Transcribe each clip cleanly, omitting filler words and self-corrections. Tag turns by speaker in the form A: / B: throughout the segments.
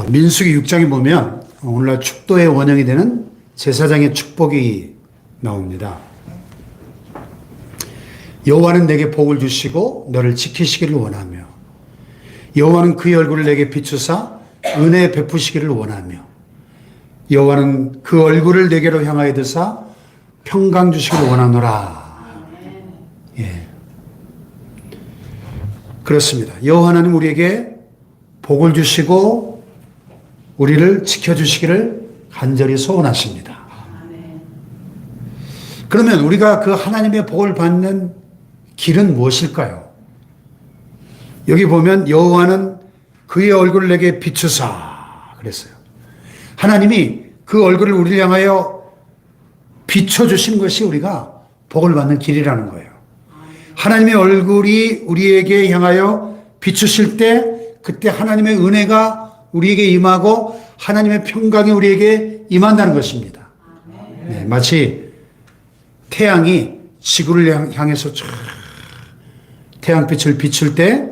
A: 민수기 6장에 보면 오늘날 축도의 원형이 되는 제사장의 축복이 나옵니다. 여호와는 내게 복을 주시고 너를 지키시기를 원하며 여호와는 그의 얼굴을 내게 비추사 은혜 베푸시기를 원하며 여호와는 그 얼굴을 내게로 향하여 드사 평강 주시기를 원하노라. 예. 그렇습니다. 여호와 하나님 우리에게 복을 주시고 우리를 지켜주시기를 간절히 소원하십니다. 그러면 우리가 그 하나님의 복을 받는 길은 무엇일까요? 여기 보면 여호와는 그의 얼굴을 내게 비추사 그랬어요. 하나님이 그 얼굴을 우리를 향하여 비춰주신 것이 우리가 복을 받는 길이라는 거예요. 하나님의 얼굴이 우리에게 향하여 비추실 때 그때 하나님의 은혜가 우리에게 임하고 하나님의 평강이 우리에게 임한다는 것입니다. 네, 마치 태양이 지구를 향해서 태양빛을 비출 때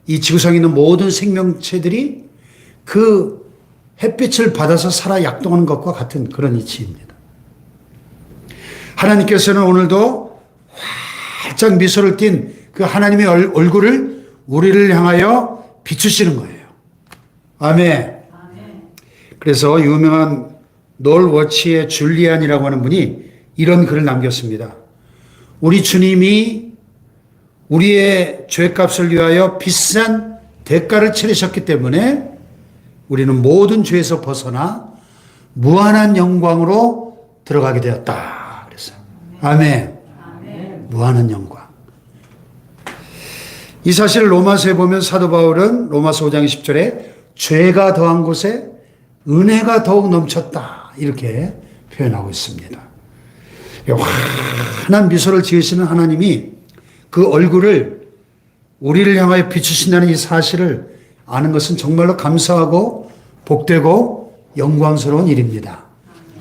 A: 이 지구상에 있는 모든 생명체들이 그 햇빛을 받아서 살아 약동하는 것과 같은 그런 이치입니다. 하나님께서는 오늘도 활짝 미소를 띤 그 하나님의 얼굴을 우리를 향하여 비추시는 거예요. 아멘. 그래서 유명한 놀워치의 줄리안이라고 하는 분이 이런 글을 남겼습니다. 우리 주님이 우리의 죄값을 위하여 비싼 대가를 치르셨기 때문에 우리는 모든 죄에서 벗어나 무한한 영광으로 들어가게 되었다. 그랬어요. 아멘. 무한한 영광. 이 사실을 로마서에 보면 사도 바울은 로마서 5장 10절에 죄가 더한 곳에 은혜가 더욱 넘쳤다. 이렇게 표현하고 있습니다. 환한 미소를 지으시는 하나님이 그 얼굴을 우리를 향하여 비추신다는 이 사실을 아는 것은 정말로 감사하고 복되고 영광스러운 일입니다.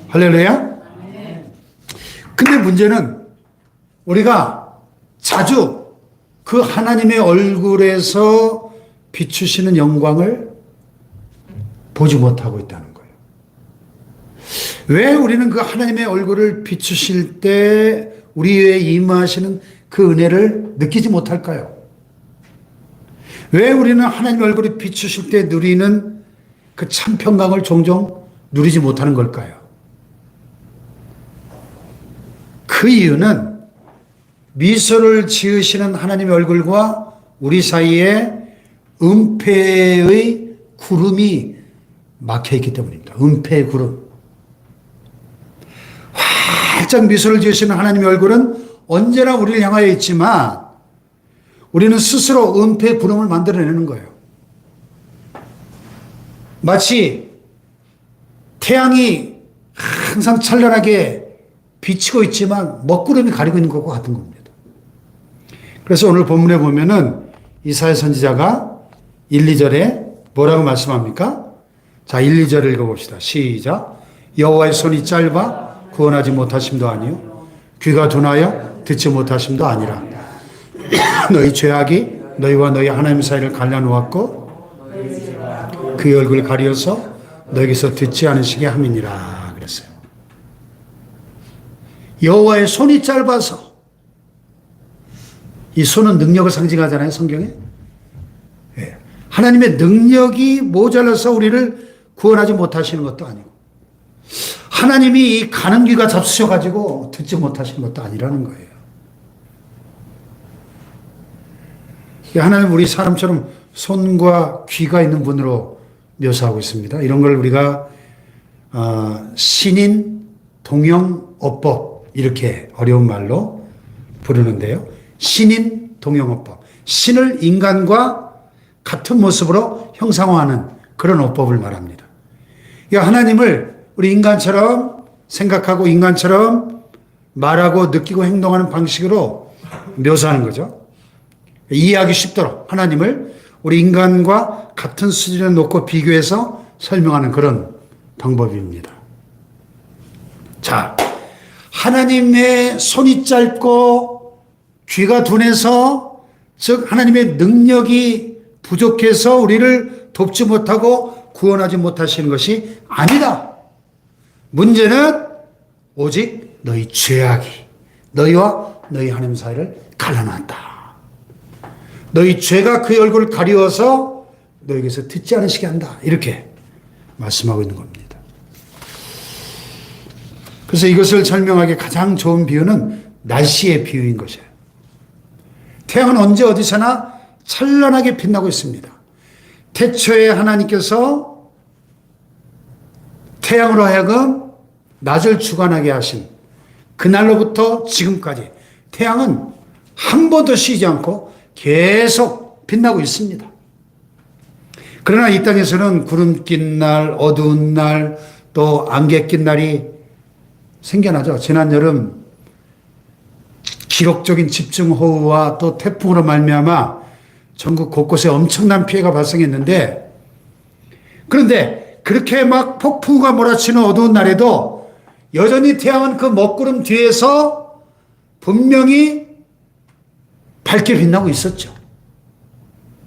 A: 할렐루야. 근데 문제는 우리가 자주 그 하나님의 얼굴에서 비추시는 영광을 보지 못하고 있다는 거예요. 왜 우리는 그 하나님의 얼굴을 비추실 때 우리에 임하시는 그 은혜를 느끼지 못할까요? 왜 우리는 하나님의 얼굴을 비추실 때 누리는 그 참 평강을 종종 누리지 못하는 걸까요? 그 이유는 미소를 지으시는 하나님의 얼굴과 우리 사이에 은폐의 구름이 막혀있기 때문입니다. 은폐의 구름. 활짝 미소를 지으시는 하나님의 얼굴은 언제나 우리를 향하여 있지만 우리는 스스로 은폐의 구름을 만들어내는 거예요. 마치 태양이 항상 찬란하게 비치고 있지만 먹구름이 가리고 있는 것과 같은 겁니다. 그래서 오늘 본문에 보면은 이사야 선지자가 1, 2절에 뭐라고 말씀합니까? 자, 1, 2절을 읽어봅시다. 시작. 여호와의 손이 짧아 구원하지 못하심도 아니요 귀가 둔하여 듣지 못하심도 아니라 너희 죄악이 너희와 너희 하나님 사이를 갈라놓았고 그의 얼굴을 가리어서 너에게서 듣지 않으시게 함이니라 그랬어요. 여호와의 손이 짧아서, 이 손은 능력을 상징하잖아요, 성경에. 예. 하나님의 능력이 모자라서 우리를 구원하지 못하시는 것도 아니고 하나님이 이 가는 귀가 잡수셔가지고 듣지 못하시는 것도 아니라는 거예요. 하나님 우리 사람처럼 손과 귀가 있는 분으로 묘사하고 있습니다. 이런 걸 우리가 신인 동영어법 이렇게 어려운 말로 부르는데요. 신인 동영어법. 신을 인간과 같은 모습으로 형상화하는 그런 어법을 말합니다. 하나님을 우리 인간처럼 생각하고 인간처럼 말하고 느끼고 행동하는 방식으로 묘사하는 거죠. 이해하기 쉽도록 하나님을 우리 인간과 같은 수준에 놓고 비교해서 설명하는 그런 방법입니다. 자, 하나님의 손이 짧고 귀가 둔해서, 즉 하나님의 능력이 부족해서 우리를 돕지 못하고 구원하지 못하시는 것이 아니다. 문제는 오직 너희 죄악이 너희와 너희 하나님 사이를 갈라놨다. 너희 죄가 그의 얼굴을 가리워서 너에게서 듣지 않으시게 한다. 이렇게 말씀하고 있는 겁니다. 그래서 이것을 설명하기 가장 좋은 비유는 날씨의 비유인 것이에요. 태양은 언제 어디서나 찬란하게 빛나고 있습니다. 태초에 하나님께서 태양으로 하여금 낮을 주관하게 하신 그날로부터 지금까지 태양은 한 번도 쉬지 않고 계속 빛나고 있습니다. 그러나 이 땅에서는 구름 낀 날, 어두운 날, 또 안개 낀 날이 생겨나죠. 지난 여름 기록적인 집중호우와 또 태풍으로 말미암아 전국 곳곳에 엄청난 피해가 발생했는데, 그런데 그렇게 막 폭풍우가 몰아치는 어두운 날에도 여전히 태양은 그 먹구름 뒤에서 분명히 밝게 빛나고 있었죠.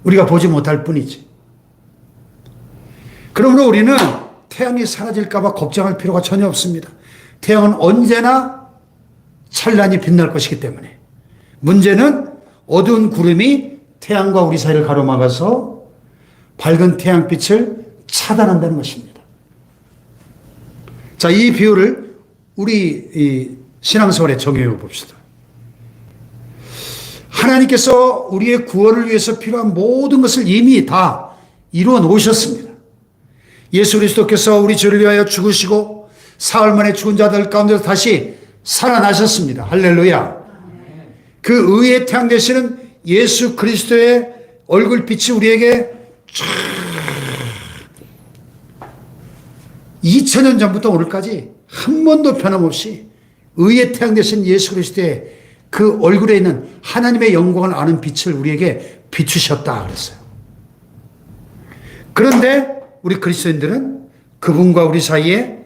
A: 우리가 보지 못할 뿐이지. 그러므로 우리는 태양이 사라질까 봐 걱정할 필요가 전혀 없습니다. 태양은 언제나 찬란히 빛날 것이기 때문에. 문제는 어두운 구름이 태양과 우리 사이를 가로막아서 밝은 태양빛을 차단한다는 것입니다. 자, 이 비유를 우리 신앙생활에 적용해 봅시다. 하나님께서 우리의 구원을 위해서 필요한 모든 것을 이미 다 이루어 놓으셨습니다. 예수 그리스도께서 우리 죄를 위하여 죽으시고 사흘 만에 죽은 자들 가운데서 다시 살아나셨습니다. 할렐루야. 그 의의 태양 되시는 예수 그리스도의 얼굴빛이 우리에게 2000년 전부터 오늘까지 한 번도 변함없이 의의 태양 되신 예수 그리스도의 그 얼굴에 있는 하나님의 영광을 아는 빛을 우리에게 비추셨다 그랬어요. 그런데 우리 그리스도인들은 그분과 우리 사이에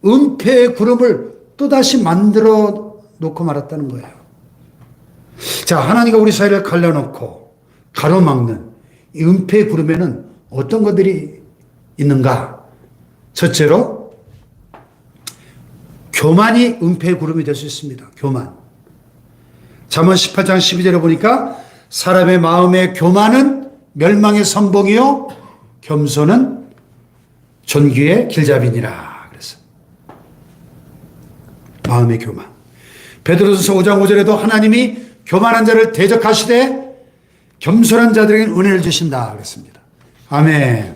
A: 은폐의 구름을 또다시 만들어 놓고 말았다는 거예요. 자, 하나님과 우리 사이를 갈라놓고 가로막는 이 은폐의 구름에는 어떤 것들이 있는가? 첫째로 교만이 은폐의 구름이 될 수 있습니다. 교만. 잠언 18장 12절에 보니까 사람의 마음의 교만은 멸망의 선봉이요 겸손은 존귀의 길잡이니라 그랬어요. 마음의 교만. 베드로전서 5장 5절에도 하나님이 교만한 자를 대적하시되 겸손한 자들에게 은혜를 주신다 그랬습니다. 아멘.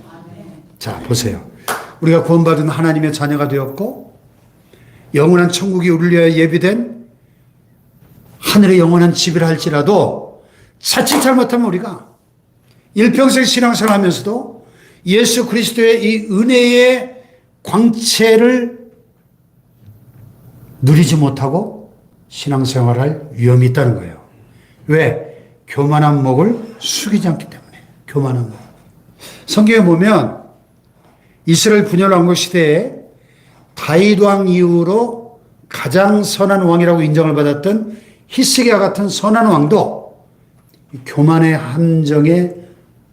A: 자, 보세요. 우리가 구원받은 하나님의 자녀가 되었고 영원한 천국이 우리를 위하여 예비된 하늘의 영원한 집이라 할지라도 자칫 잘못하면 우리가 일평생 신앙생활 하면서도 예수 그리스도의 이 은혜의 광채를 누리지 못하고 신앙생활할 위험이 있다는 거예요. 왜? 교만한 목을 숙이지 않기 때문에. 교만한 목. 성경에 보면 이스라엘 분열왕국 시대에 다윗 왕 이후로 가장 선한 왕이라고 인정을 받았던 히스기야 같은 선한 왕도 교만의 함정에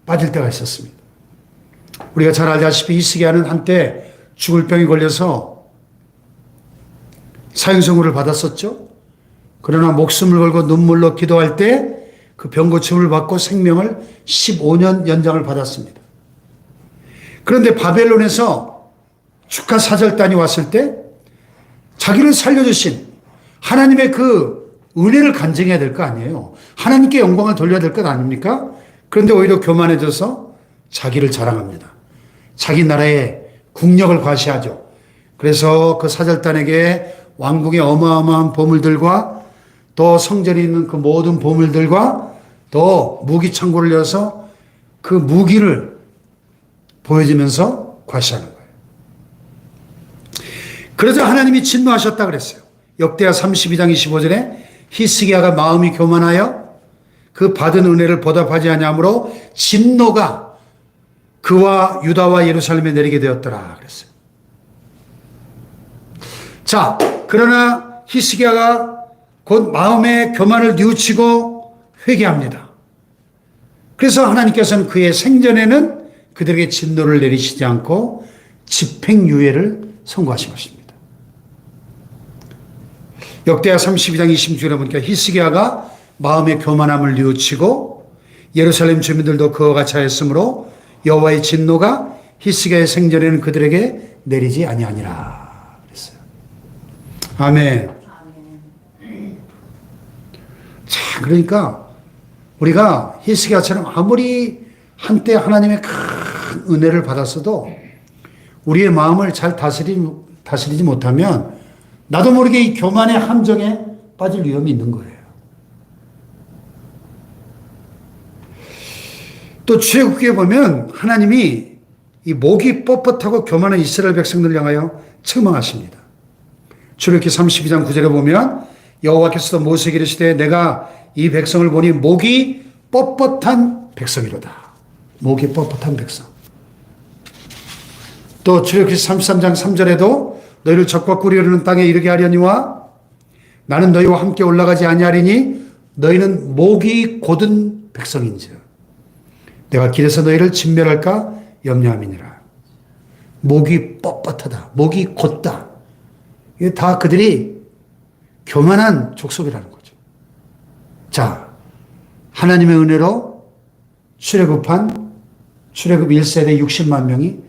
A: 빠질 때가 있었습니다. 우리가 잘 알다시피 히스기야는 한때 죽을 병이 걸려서 사형선고를 받았었죠. 그러나 목숨을 걸고 눈물로 기도할 때 그 병고침을 받고 생명을 15년 연장을 받았습니다. 그런데 바벨론에서 축하 사절단이 왔을 때 자기를 살려주신 하나님의 그 은혜를 간증해야 될 거 아니에요. 하나님께 영광을 돌려야 될 것 아닙니까? 그런데 오히려 교만해져서 자기를 자랑합니다. 자기 나라의 국력을 과시하죠. 그래서 그 사절단에게 왕궁의 어마어마한 보물들과 또 성전에 있는 그 모든 보물들과 또 무기 창고를 열어서 그 무기를 보여주면서 과시하는 거예요. 그래서 하나님이 진노하셨다 그랬어요. 역대하 32장 25절에 히스기야가 마음이 교만하여 그 받은 은혜를 보답하지 아니하므로 진노가 그와 유다와 예루살렘에 내리게 되었더라 그랬어요. 자, 그러나 히스기야가 곧 마음의 교만을 뉘우치고 회개합니다. 그래서 하나님께서는 그의 생전에는 그들에게 진노를 내리시지 않고 집행유예를 선고하신 것입니다. 역대하 32장 26절에 보니까 히스기야가 마음의 교만함을 뉘우치고 예루살렘 주민들도 그와 같이 하였으므로 여호와의 진노가 히스기야의 생전에는 그들에게 내리지 아니하니라 그랬어요. 아멘. 자, 그러니까 우리가 히스기야처럼 아무리 한때 하나님의 큰 은혜를 받았어도 우리의 마음을 잘 다스리지 못하면 나도 모르게 이 교만의 함정에 빠질 위험이 있는 거예요. 또 출애굽기에 보면 하나님이 이 목이 뻣뻣하고 교만한 이스라엘 백성들을 향하여 책망하십니다. 출애굽기 32장 9절에 보면 여호와께서도 모세에게 이르시되 내가 이 백성을 보니 목이 뻣뻣한 백성이로다. 목이 뻣뻣한 백성. 또 출애굽기 33장 3절에도 너희를 적과 꿀이 흐르는 땅에 이르게 하려니와 나는 너희와 함께 올라가지 아니하리니 너희는 목이 곧은 백성인즉 내가 길에서 너희를 진멸할까 염려함이니라. 목이 뻣뻣하다. 목이 곧다. 이게 다 그들이 교만한 족속이라는 거죠. 자, 하나님의 은혜로 출애굽 1세대 60만 명이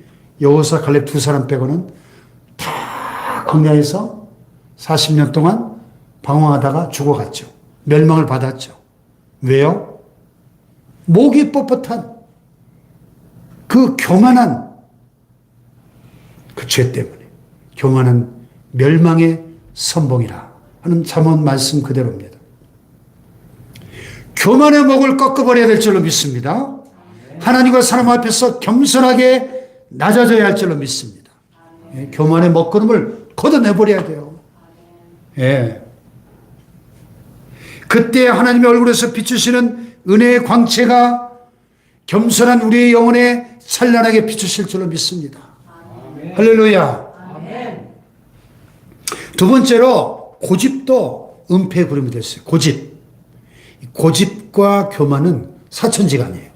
A: 여호수아 갈렙 두 사람 빼고는 다 광야에서 40년 동안 방황하다가 죽어갔죠. 멸망을 받았죠. 왜요? 목이 뻣뻣한 그 교만한 그 죄 때문에 교만한 멸망의 선봉이라 하는 잠언 말씀 그대로입니다. 교만의 목을 꺾어버려야 될 줄로 믿습니다. 하나님과 사람 앞에서 겸손하게 낮아져야 할 줄로 믿습니다. 예, 교만의 먹구름을 걷어내버려야 돼요. 예. 그때 하나님의 얼굴에서 비추시는 은혜의 광채가 겸손한 우리의 영혼에 찬란하게 비추실 줄로 믿습니다. 아멘. 할렐루야. 아멘. 두 번째로 고집도 은폐의 구름이 됐어요. 고집과 교만은 사천지간이에요.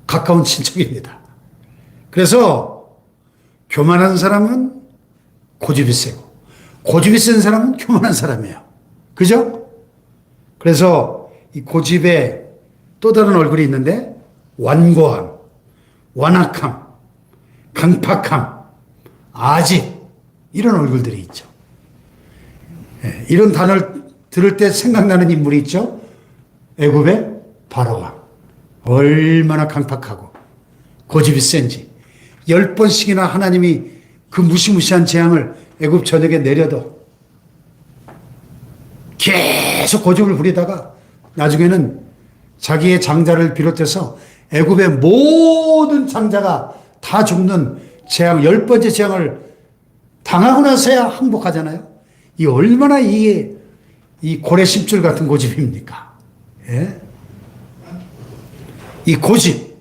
A: 가까운 친척입니다. 그래서 교만한 사람은 고집이 세고 고집이 센 사람은 교만한 사람이에요. 그죠? 그래서 이 고집에 또 다른 얼굴이 있는데 완고함, 완악함, 강팍함, 아집 이런 얼굴들이 있죠. 예, 이런 단어를 들을 때 생각나는 인물이 있죠. 애굽의 바로왕. 얼마나 강팍하고 고집이 센지 10번씩이나 하나님이 그 무시무시한 재앙을 애굽 전역에 내려도 계속 고집을 부리다가 나중에는 자기의 장자를 비롯해서 애굽의 모든 장자가 다 죽는 재앙, 10번째 재앙을 당하고 나서야 항복하잖아요. 이 얼마나 이 고래 심줄 같은 고집입니까? 예? 이 고집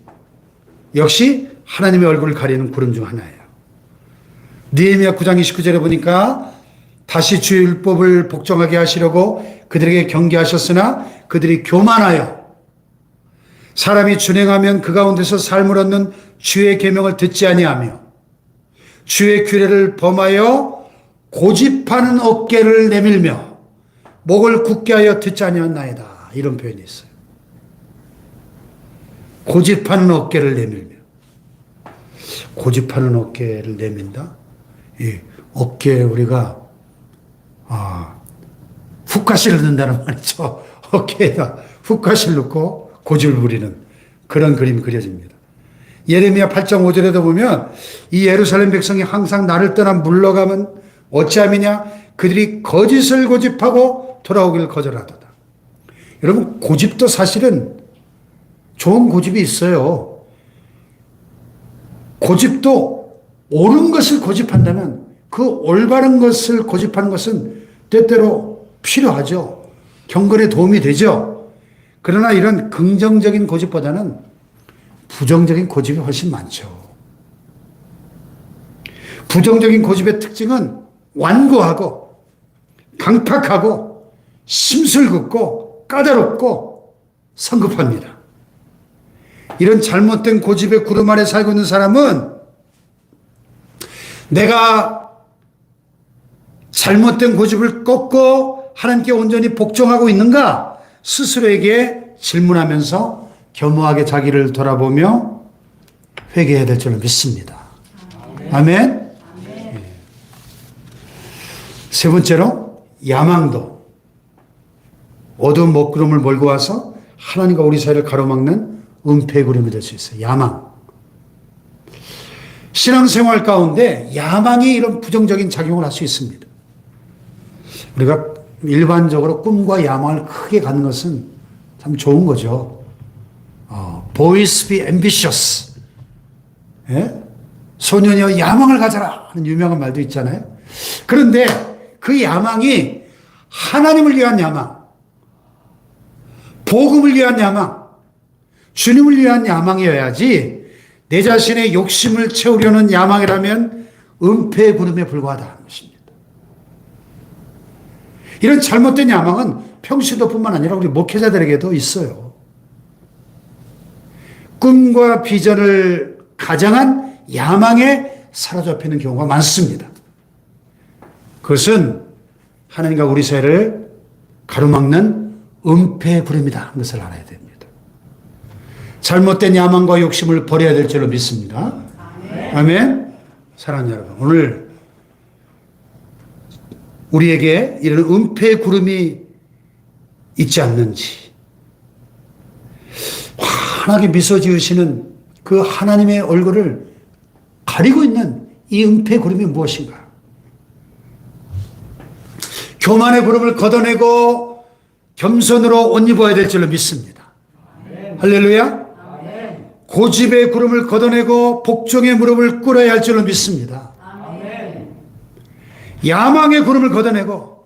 A: 역시 하나님의 얼굴을 가리는 구름 중 하나예요. 느헤미야 9장 29절에 보니까 다시 주의 율법을 복종하게 하시려고 그들에게 경계하셨으나 그들이 교만하여 사람이 준행하면 그 가운데서 삶을 얻는 주의 계명을 듣지 아니하며 주의 규례를 범하여 고집하는 어깨를 내밀며 목을 굳게 하여 듣지 아니하나이다. 이런 표현이 있어요. 고집하는 어깨를 내밀며. 고집하는 어깨를 내민다? 이 어깨에 우리가 훅가시를 넣는다는 말이죠. 어깨에다 훅가시를 넣고 고집을 부리는 그런 그림이 그려집니다. 예레미야 8장 5절에도 보면 이 예루살렘 백성이 항상 나를 떠나 물러가면 어찌함이냐 그들이 거짓을 고집하고 돌아오기를 거절하도다. 여러분 고집도 사실은 좋은 고집이 있어요. 고집도 옳은 것을 고집한다면 그 올바른 것을 고집하는 것은 때때로 필요하죠. 경건에 도움이 되죠. 그러나 이런 긍정적인 고집보다는 부정적인 고집이 훨씬 많죠. 부정적인 고집의 특징은 완고하고 강팍하고 심술궂고 까다롭고 성급합니다. 이런 잘못된 고집의 구름 아래 살고 있는 사람은 내가 잘못된 고집을 꺾고 하나님께 온전히 복종하고 있는가 스스로에게 질문하면서 겸허하게 자기를 돌아보며 회개해야 될 줄로 믿습니다. 아멘. 세 번째로 야망도 어두운 먹구름을 몰고 와서 하나님과 우리 사이를 가로막는 은폐의 구름이 될 수 있어요. 야망. 신앙생활 가운데 야망이 이런 부정적인 작용을 할 수 있습니다. 우리가 일반적으로 꿈과 야망을 크게 갖는 것은 참 좋은 거죠. Boys be ambitious. 예? 소년이여 야망을 가져라 하는 유명한 말도 있잖아요. 그런데 그 야망이 하나님을 위한 야망, 복음을 위한 야망, 주님을 위한 야망이어야지 내 자신의 욕심을 채우려는 야망이라면 은폐의 구름에 불과하다는 것입니다. 이런 잘못된 야망은 평신도뿐만 아니라 우리 목회자들에게도 있어요. 꿈과 비전을 가장한 야망에 사로잡히는 경우가 많습니다. 그것은 하나님과 우리 사이를 가로막는 은폐의 구름이다 하는 것을 알아야 됩니다. 잘못된 야망과 욕심을 버려야 될 줄로 믿습니다. 아멘. 사랑하는 여러분, 오늘 우리에게 이런 은폐의 구름이 있지 않는지 환하게 미소 지으시는 그 하나님의 얼굴을 가리고 있는 이 은폐의 구름이 무엇인가? 교만의 구름을 걷어내고 겸손으로 옷 입어야 될 줄로 믿습니다. 할렐루야. 고집의 구름을 걷어내고 복종의 무릎을 꿇어야 할 줄로 믿습니다. 야망의 구름을 걷어내고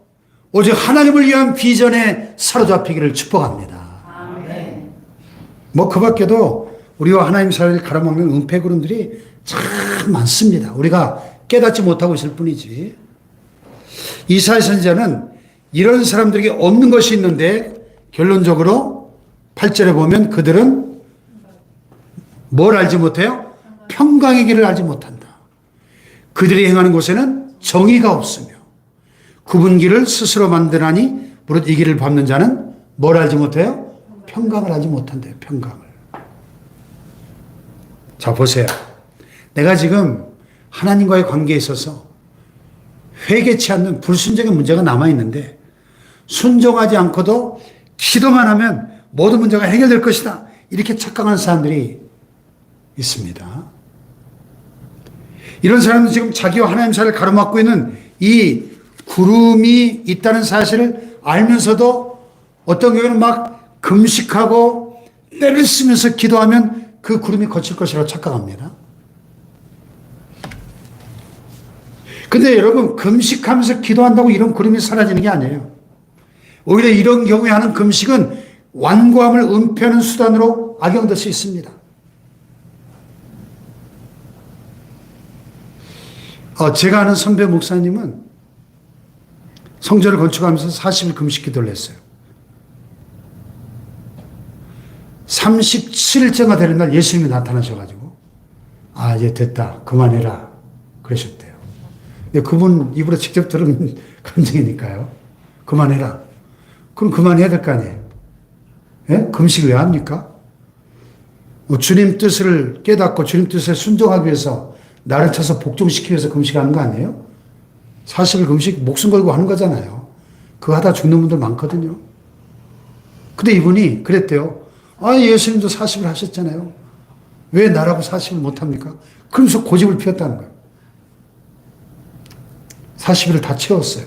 A: 오직 하나님을 위한 비전에 사로잡히기를 축복합니다. 뭐 그 밖에도 우리와 하나님 사이를 가로막는 은폐 구름들이 참 많습니다. 우리가 깨닫지 못하고 있을 뿐이지. 이사야 선지자는 이런 사람들에게 없는 것이 있는데 결론적으로 8절에 보면 그들은 뭘 알지 못해요? 평강의 길을 알지 못한다. 그들이 행하는 곳에는 정의가 없으며 굽은 길을 스스로 만드나니 무릇 이 길을 밟는 자는 뭘 알지 못해요? 평강을 알지 못한대요. 평강을. 자, 보세요. 내가 지금 하나님과의 관계에 있어서 회개치 않는 불순종의 문제가 남아있는데 순종하지 않고도 기도만 하면 모든 문제가 해결될 것이다. 이렇게 착각하는 사람들이 있습니다. 이런 사람은 지금 자기와 하나님 사이를 가로막고 있는 이 구름이 있다는 사실을 알면서도 어떤 경우에는 막 금식하고 때를 쓰면서 기도하면 그 구름이 거칠 것이라고 착각합니다. 근데 여러분, 금식하면서 기도한다고 이런 구름이 사라지는 게 아니에요. 오히려 이런 경우에 하는 금식은 완고함을 은폐하는 수단으로 악용될 수 있습니다. 제가 아는 선배 목사님은 성전을 건축하면서 40일 금식 기도를 했어요. 37일째가 되는 날 예수님이 나타나셔가지고 이제 됐다 그만해라 그러셨대요. 근데 그분 입으로 직접 들은 감정이니까요. 그만해라. 그럼 그만해야 될 거 아니에요. 예? 금식 왜 합니까? 주님 뜻을 깨닫고 주님 뜻에 순종하기 위해서 나를 쳐서 복종시키기 위해서 금식하는 거 아니에요? 40일 금식 목숨 걸고 하는 거잖아요. 그거 하다 죽는 분들 많거든요. 근데 이분이 그랬대요. 예수님도 40일 하셨잖아요. 왜 나라고 40일 못합니까? 그러면서 고집을 피웠다는 거예요. 40일을 다 채웠어요.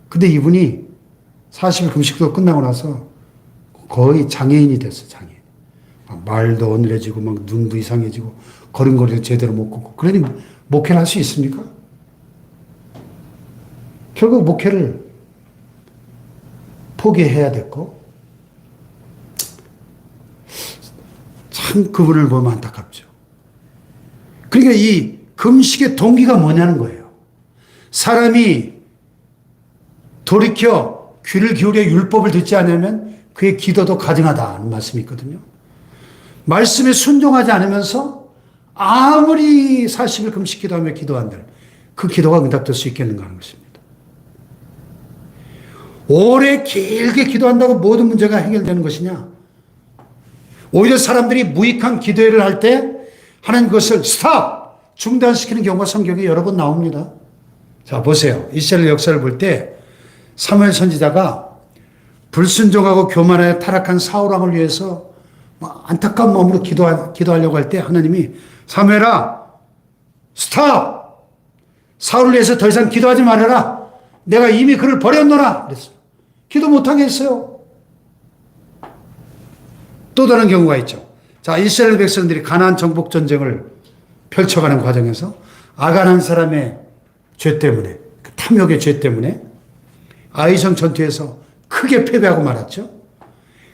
A: 근데 이분이 40일 금식도 끝나고 나서 거의 장애인이 됐어요. 장애인. 말도 어눌해지고 막 눈도 이상해지고 걸음걸이도 제대로 못 걷고. 그러니 목회를 할 수 있습니까? 결국 목회를 포기해야 됐고 참 그분을 보면 안타깝죠. 그러니까 이 금식의 동기가 뭐냐는 거예요. 사람이 돌이켜 귀를 기울여 율법을 듣지 않으면 그의 기도도 가증하다는 말씀이 있거든요. 말씀에 순종하지 않으면서 아무리 40일 금식 기도하며 기도한들 그 기도가 응답될 수 있겠는가 하는 것입니다. 오래 길게 기도한다고 모든 문제가 해결되는 것이냐? 오히려 사람들이 무익한 기도회를 할 때 하나님 그것을 스탑! 중단시키는 경우가 성경에 여러 번 나옵니다. 자, 보세요. 이스라엘 역사를 볼 때 사무엘 선지자가 불순종하고 교만하여 타락한 사울왕을 위해서 안타까운 마음으로 기도하려고 할 때 하나님이 사무엘아, 스탑! 사울을 위해서 더 이상 기도하지 말아라. 내가 이미 그를 버렸노라. 그랬어요. 기도 못하게 했어요. 또 다른 경우가 있죠. 자, 이스라엘 백성들이 가나안 정복 전쟁을 펼쳐가는 과정에서 아간 한 사람의 죄 때문에, 탐욕의 죄 때문에 아이성 전투에서 크게 패배하고 말았죠.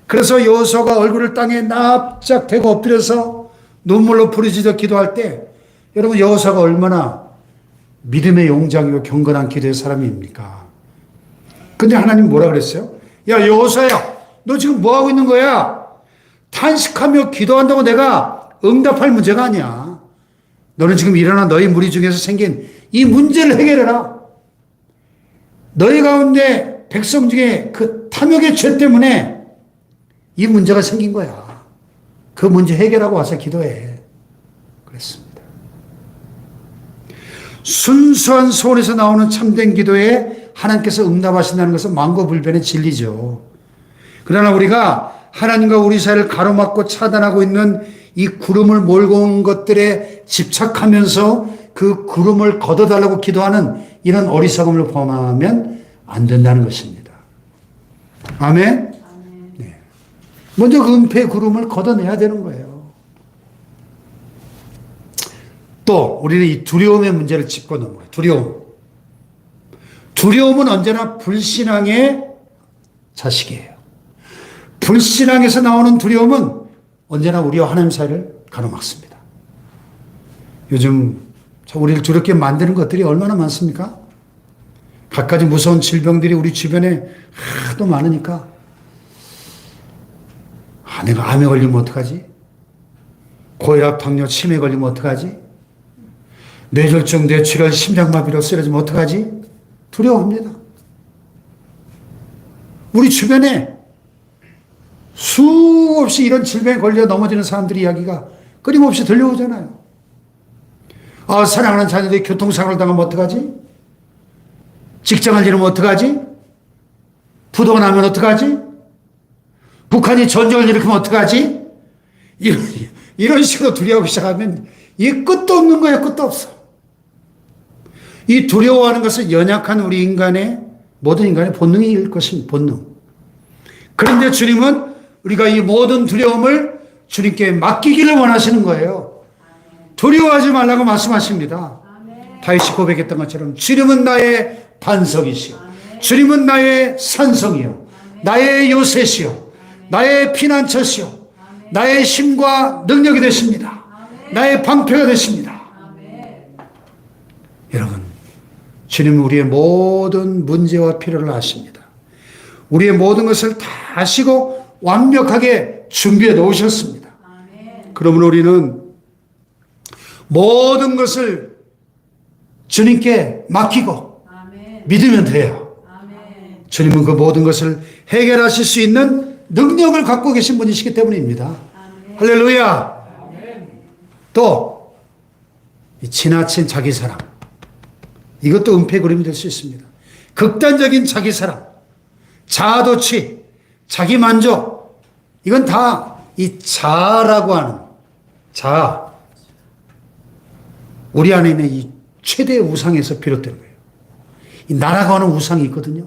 A: 그래서 여호수아가 얼굴을 땅에 납작 대고 엎드려서 눈물로 부르짖어 기도할 때 여러분 여호수아가 얼마나 믿음의 용장이고 경건한 기도의 사람입니까? 근데 하나님 뭐라 그랬어요? 야 여호수아야, 너 지금 뭐 하고 있는 거야? 탄식하며 기도한다고 내가 응답할 문제가 아니야. 너는 지금 일어나 너희 무리 중에서 생긴 이 문제를 해결해라. 너희 가운데 백성 중에 그 탐욕의 죄 때문에 이 문제가 생긴 거야. 그 문제 해결하고 와서 기도해. 그랬습니다. 순수한 소원에서 나오는 참된 기도에 하나님께서 응답하신다는 것은 만고불변의 진리죠. 그러나 우리가 하나님과 우리 사이를 가로막고 차단하고 있는 이 구름을 몰고 온 것들에 집착하면서 그 구름을 걷어달라고 기도하는 이런 어리석음을 범하면 안 된다는 것입니다. 아멘? 네. 먼저 그 은폐의 구름을 걷어내야 되는 거예요. 또 우리는 이 두려움의 문제를 짚고 넘어가요. 두려움. 두려움은 언제나 불신앙의 자식이에요. 불신앙에서 나오는 두려움은 언제나 우리와 하나님 사이를 가로막습니다. 요즘 우리를 두렵게 만드는 것들이 얼마나 많습니까? 갖가지 무서운 질병들이 우리 주변에 하도 많으니까 내가 암에 걸리면 어떡하지? 고혈압, 당뇨, 치매에 걸리면 어떡하지? 뇌졸중, 뇌출혈, 심장마비로 쓰러지면 어떡하지? 두려워합니다. 우리 주변에 수없이 이런 질병에 걸려 넘어지는 사람들의 이야기가 끊임없이 들려오잖아요. 아, 사랑하는 자녀들이 교통사고를 당하면 어떡하지? 직장을 잃으면 어떡하지? 부도가 나면 어떡하지? 북한이 전쟁을 일으키면 어떡하지? 이런 식으로 두려워하기 시작하면 이게 끝도 없는 거예요. 끝도 없어. 이 두려워하는 것은 연약한 우리 인간의 모든 인간의 본능일 것입니다. 본능. 그런데 주님은 우리가 이 모든 두려움을 주님께 맡기기를 원하시는 거예요. 두려워하지 말라고 말씀하십니다. 다윗이 고백했던 것처럼 주님은 나의 반석이시오. 주님은 나의 산성이요. 나의 요새시요. 나의 피난처시요. 나의 힘과 능력이 되십니다. 나의 방패가 되십니다. 여러분, 주님은 우리의 모든 문제와 필요를 아십니다. 우리의 모든 것을 다 아시고 완벽하게 준비해 놓으셨습니다. 그러므로 우리는 모든 것을 주님께 맡기고 믿으면 돼요. 주님은 그 모든 것을 해결하실 수 있는 능력을 갖고 계신 분이시기 때문입니다. 할렐루야. 또 이 지나친 자기사랑, 이것도 은폐의 그림이 될 수 있습니다. 극단적인 자기사랑, 자아도취, 자기만족, 이건 다 이 자아라고 하는 자아, 우리 안에 있는 이 최대의 우상에서 비롯된 거예요. 이 나라가 하는 우상이 있거든요.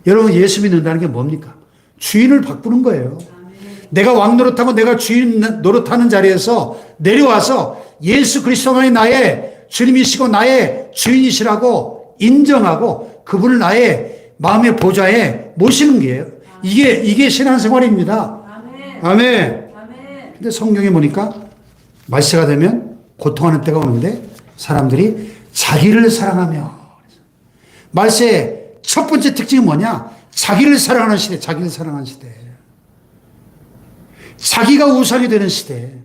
A: 여러분, 예수 믿는다는 게 뭡니까? 주인을 바꾸는 거예요. 내가 왕 노릇하고 내가 주인 노릇하는 자리에서 내려와서 예수 그리스도만이 나의 주님이시고 나의 주인이시라고 인정하고 그분을 나의 마음의 보좌에 모시는 게요. 이게 신앙생활입니다. 아멘. 근데 성경에 보니까 말세가 되면 고통하는 때가 오는데 사람들이 자기를 사랑하며, 말세의 첫 번째 특징이 뭐냐? 자기를 사랑하는 시대, 자기를 사랑하는 시대. 자기가 우상이 되는 시대,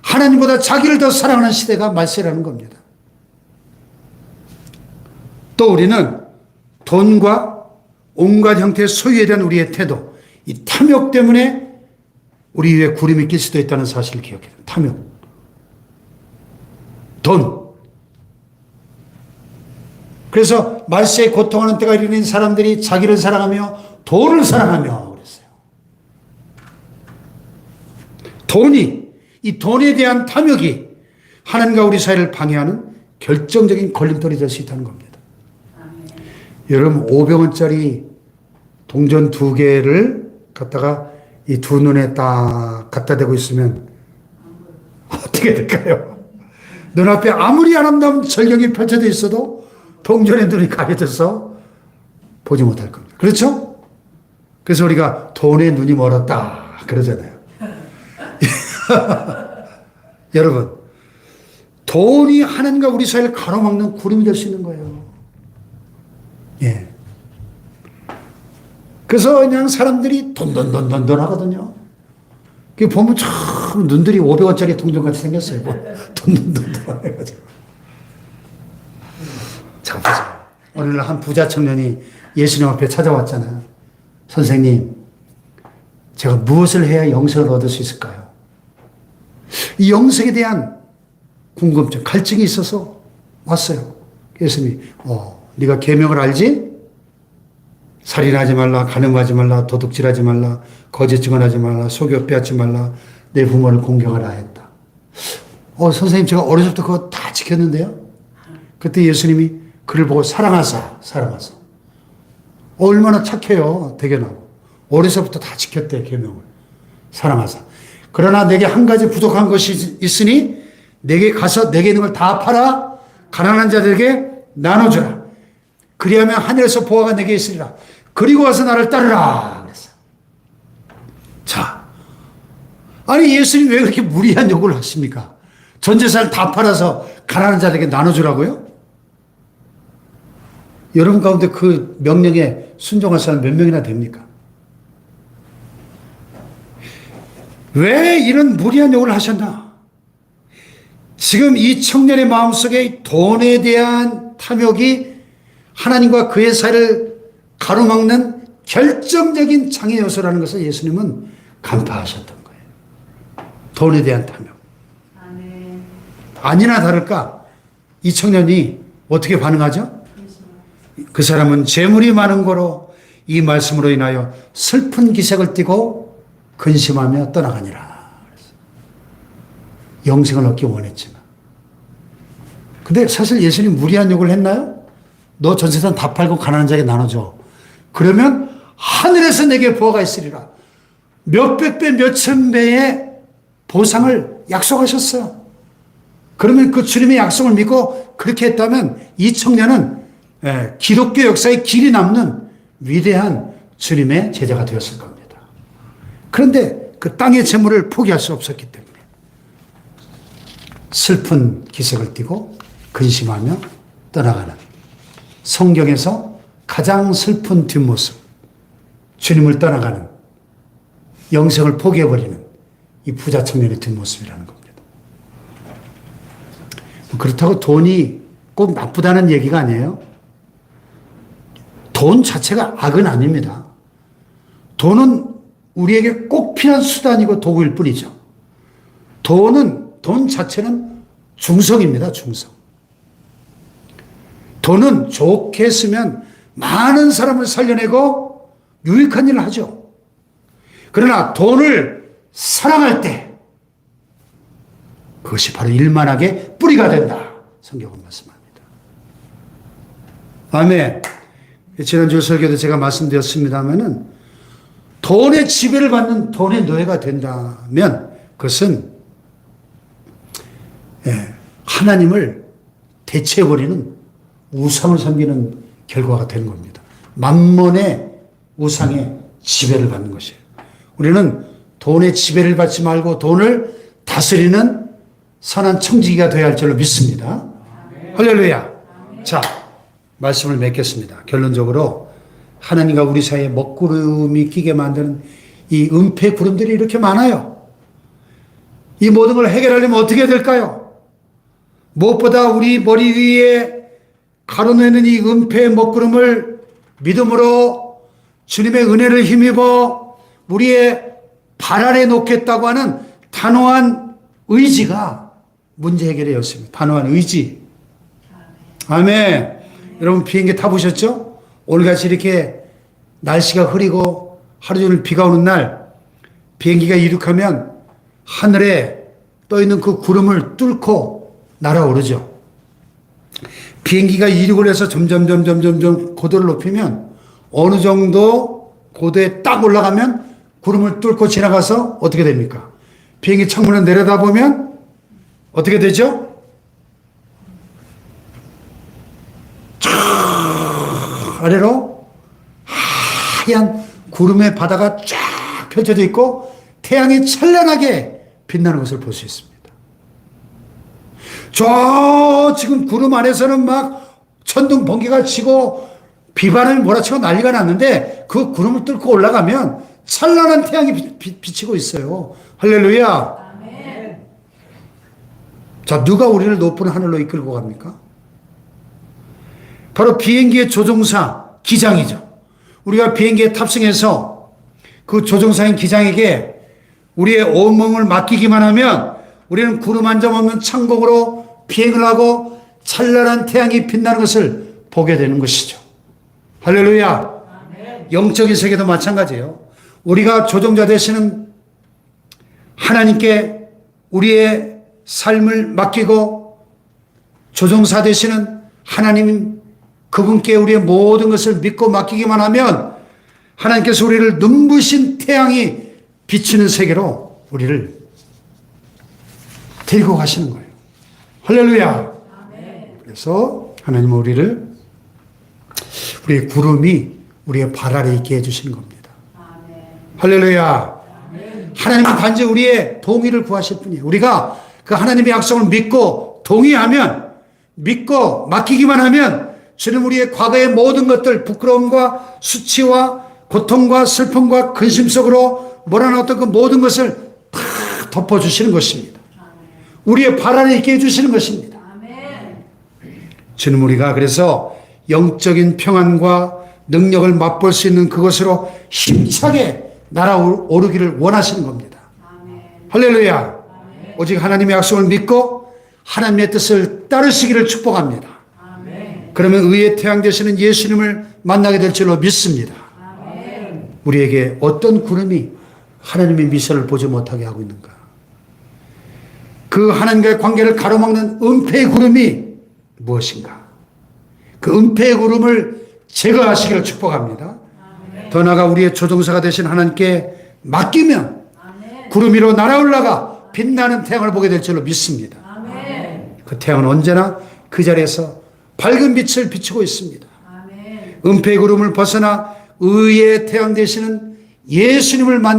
A: 하나님보다 자기를 더 사랑하는 시대가 말세라는 겁니다. 또 우리는 돈과 온갖 형태의 소유에 대한 우리의 태도, 이 탐욕 때문에 우리 위에 구름이 낄 수도 있다는 사실을 기억해야 돼요. 탐욕. 돈. 그래서 말세에 고통하는 때가 이르는 사람들이 자기를 사랑하며 돈을 사랑하며 그랬어요. 이 돈에 대한 탐욕이 하나님과 우리 사이를 방해하는 결정적인 걸림돌이 될 수 있다는 겁니다. 여러분 500원짜리 동전 2개를 갖다가 이 두 눈에 딱 갖다 대고 있으면 어떻게 될까요? 눈앞에 아무리 아름다운 절경이 펼쳐져 있어도 동전의 눈이 가려져서 보지 못할 겁니다. 그렇죠? 그래서 우리가 돈에 눈이 멀었다 그러잖아요. 여러분, 돈이 하나님과 우리 사이를 가로막는 구름이 될 수 있는 거예요. 예. 그래서 그냥 사람들이 돈 하거든요. 그 보면 참 눈들이 500원짜리 동전같이 생겼어요. 돈 해가지고. 자, 보세요. 어느 날 한 부자 청년이 예수님 앞에 찾아왔잖아요. 선생님, 제가 무엇을 해야 영생을 얻을 수 있을까요? 이 영생에 대한 궁금증, 갈증이 있어서 왔어요. 예수님이, 네가 계명을 알지? 살인하지 말라, 간음하지 말라, 도둑질하지 말라, 거짓 증언하지 말라, 속여 빼앗지 말라, 내 부모를 공경하라 했다. 선생님, 제가 어렸을 때 그거 다 지켰는데요? 그때 예수님이 그를 보고 사랑하사. 얼마나 착해요, 대견하고. 어려서부터 다 지켰대, 계명을. 사랑하사. 그러나 내게 한 가지 부족한 것이 있으니 내게 가서 내게 있는 걸 다 팔아 가난한 자들에게 나눠주라. 그리하면 하늘에서 보화가 내게 있으리라. 그리고 와서 나를 따르라. 그랬어. 자, 아니 예수님 왜 그렇게 무리한 요구를 하십니까? 전 재산을 다 팔아서 가난한 자들에게 나눠주라고요? 여러분 가운데 그 명령에 순종할 사람 몇 명이나 됩니까? 왜 이런 무리한 요구를 하셨나? 지금 이 청년의 마음속에 돈에 대한 탐욕이 하나님과 그의 사이를 가로막는 결정적인 장애 요소라는 것을 예수님은 간파하셨던 거예요. 돈에 대한 탐욕. 아니나 다를까 이 청년이 어떻게 반응하죠? 그 사람은 재물이 많은 거로 이 말씀으로 인하여 슬픈 기색을 띠고 근심하며 떠나가니라. 영생을 얻기 원했지만. 근데 사실 예수님 무리한 요구를 했나요? 너 전세산 다 팔고 가난한 자에게 나눠줘. 그러면 하늘에서 내게 보화가 있으리라. 몇백 배, 몇천 배의 보상을 약속하셨어요. 그러면 그 주님의 약속을 믿고 그렇게 했다면 이 청년은 기독교 역사에 길이 남는 위대한 주님의 제자가 되었을 겁니다. 그런데 그 땅의 재물을 포기할 수 없었기 때문에 슬픈 기색을 띠고 근심하며 떠나가는 성경에서 가장 슬픈 뒷모습, 주님을 떠나가는 영생을 포기해버리는 이 부자 청년의 뒷모습이라는 겁니다. 그렇다고 돈이 꼭 나쁘다는 얘기가 아니에요. 돈 자체가 악은 아닙니다. 돈은 우리에게 꼭 필요한 수단이고 도구일 뿐이죠. 돈 자체는 중성입니다, 중성. 돈은 좋게 쓰면 많은 사람을 살려내고 유익한 일을 하죠. 그러나 돈을 사랑할 때 그것이 바로 일만하게 뿌리가 된다. 성경은 말씀합니다. 아멘. 지난주 설교도 제가 말씀드렸습니다만은 돈의 지배를 받는 돈의 노예가 된다면 그것은 하나님을 대체해버리는 우상을 섬기는 결과가 되는 겁니다. 만몬의 우상의 지배를 받는 것이에요. 우리는 돈의 지배를 받지 말고 돈을 다스리는 선한 청지기가 되어야 할 줄로 믿습니다. 할렐루야. 자, 말씀을 맺겠습니다. 결론적으로 하나님과 우리 사이에 먹구름이 끼게 만드는 이 은폐 구름들이 이렇게 많아요. 이 모든 걸 해결하려면 어떻게 해야 될까요? 무엇보다 우리 머리 위에 가로내는 이 은폐의 먹구름을 믿음으로 주님의 은혜를 힘입어 우리의 발 아래 놓겠다고 하는 단호한 의지가 문제 해결의 였습니다. 단호한 의지. 아멘. 여러분 비행기 타보셨죠? 오늘같이 이렇게 날씨가 흐리고 하루 종일 비가 오는 날 비행기가 이륙하면 하늘에 떠있는 그 구름을 뚫고 날아오르죠. 비행기가 이륙을 해서 점점 고도를 높이면 어느 정도 고도에 딱 올라가면 구름을 뚫고 지나가서 어떻게 됩니까? 비행기 창문을 내려다보면 어떻게 되죠? 쫙 아래로 하얀 구름의 바다가 쫙 펼쳐져 있고 태양이 찬란하게 빛나는 것을 볼 수 있습니다. 저 지금 구름 안에서는 막 천둥 번개가 치고 비바람이 몰아치고 난리가 났는데 그 구름을 뚫고 올라가면 찬란한 태양이 비치고 있어요. 할렐루야. 아멘. 자, 누가 우리를 높은 하늘로 이끌고 갑니까? 바로 비행기의 조종사, 기장이죠. 우리가 비행기에 탑승해서 그 조종사인 기장에게 우리의 온몸을 맡기기만 하면 우리는 구름 한 점 없는 창공으로 비행을 하고 찬란한 태양이 빛나는 것을 보게 되는 것이죠. 할렐루야. 아멘. 영적인 세계도 마찬가지예요. 우리가 조종자 되시는 하나님께 우리의 삶을 맡기고 조종사 되시는 하나님 그분께 우리의 모든 것을 믿고 맡기기만 하면 하나님께서 우리를 눈부신 태양이 비치는 세계로 우리를 데리고 가시는 거예요. 할렐루야. 그래서 하나님은 우리의 구름이 우리의 발 아래 있게 해주시는 겁니다. 할렐루야. 하나님은 단지 우리의 동의를 구하실 뿐이에요. 우리가 그 하나님의 약속을 믿고 동의하면, 믿고 맡기기만 하면 주님 우리의 과거의 모든 것들, 부끄러움과 수치와 고통과 슬픔과 근심 속으로 몰아넣었던 그 모든 것을 다 덮어주시는 것입니다. 우리의 발 아래 있게 해주시는 것입니다. 주님 우리가 그래서 영적인 평안과 능력을 맛볼 수 있는 그것으로 힘차게 날아오르기를 원하시는 겁니다. 할렐루야. 오직 하나님의 약속을 믿고 하나님의 뜻을 따르시기를 축복합니다. 그러면 의의 태양 되시는 예수님을 만나게 될 줄로 믿습니다. 우리에게 어떤 구름이 하나님의 미션을 보지 못하게 하고 있는가? 그 하나님과의 관계를 가로막는 은폐의 구름이 무엇인가? 그 은폐의 구름을 제거하시기를 축복합니다. 더 나아가 우리의 조종사가 되신 하나님께 맡기면 구름 위로 날아올라가 빛나는 태양을 보게 될 줄로 믿습니다. 그 태양은 언제나 그 자리에서 밝은 빛을 비추고 있습니다. 은폐의 구름을 벗어나 의의 태양 되시는 예수님을 만나